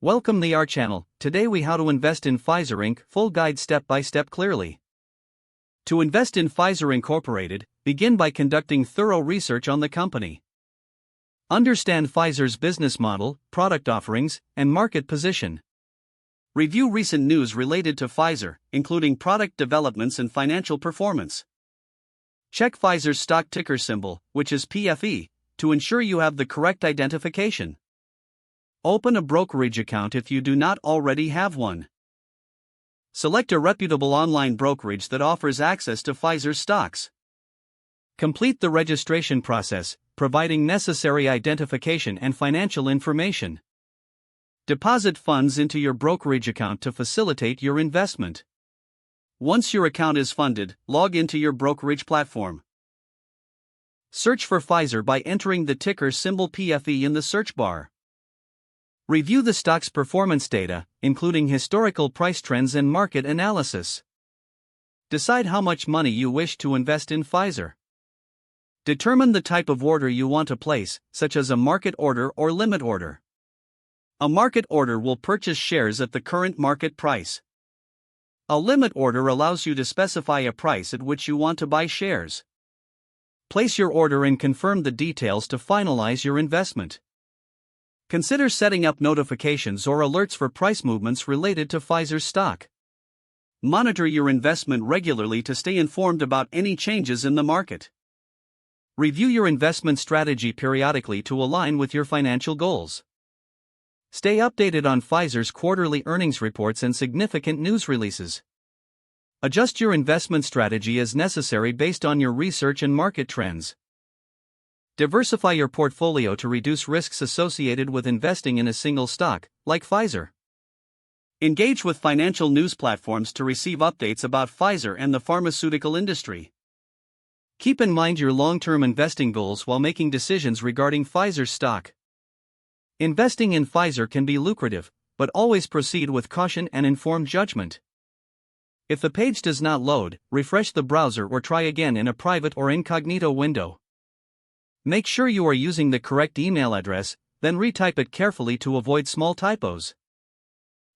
Welcome to our channel. Today we how to invest in Pfizer Inc. Full guide step by step clearly. To invest in Pfizer Incorporated, begin by conducting thorough research on the company. Understand Pfizer's business model, product offerings, and market position. Review recent news related to Pfizer, including product developments and financial performance. Check Pfizer's stock ticker symbol, which is PFE, to ensure you have the correct identification. Open a brokerage account if you do not already have one. Select a reputable online brokerage that offers access to Pfizer's stocks. Complete the registration process, providing necessary identification and financial information. Deposit funds into your brokerage account to facilitate your investment. Once your account is funded, log into your brokerage platform. Search for Pfizer by entering the ticker symbol PFE in the search bar. Review the stock's performance data, including historical price trends and market analysis. Decide how much money you wish to invest in Pfizer. Determine the type of order you want to place, such as a market order or limit order. A market order will purchase shares at the current market price. A limit order allows you to specify a price at which you want to buy shares. Place your order and confirm the details to finalize your investment. Consider setting up notifications or alerts for price movements related to Pfizer's stock. Monitor your investment regularly to stay informed about any changes in the market. Review your investment strategy periodically to align with your financial goals. Stay updated on Pfizer's quarterly earnings reports and significant news releases. Adjust your investment strategy as necessary based on your research and market trends. Diversify your portfolio to reduce risks associated with investing in a single stock, like Pfizer. Engage with financial news platforms to receive updates about Pfizer and the pharmaceutical industry. Keep in mind your long-term investing goals while making decisions regarding Pfizer's stock. Investing in Pfizer can be lucrative, but always proceed with caution and informed judgment. If the page does not load, refresh the browser or try again in a private or incognito window. Make sure you are using the correct email address, then retype it carefully to avoid small typos.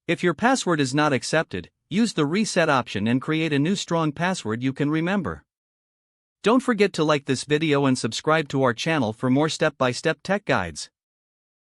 If your password is not accepted, use the reset option and create a new strong password you can remember. Don't forget to like this video and subscribe to our channel for more step-by-step tech guides.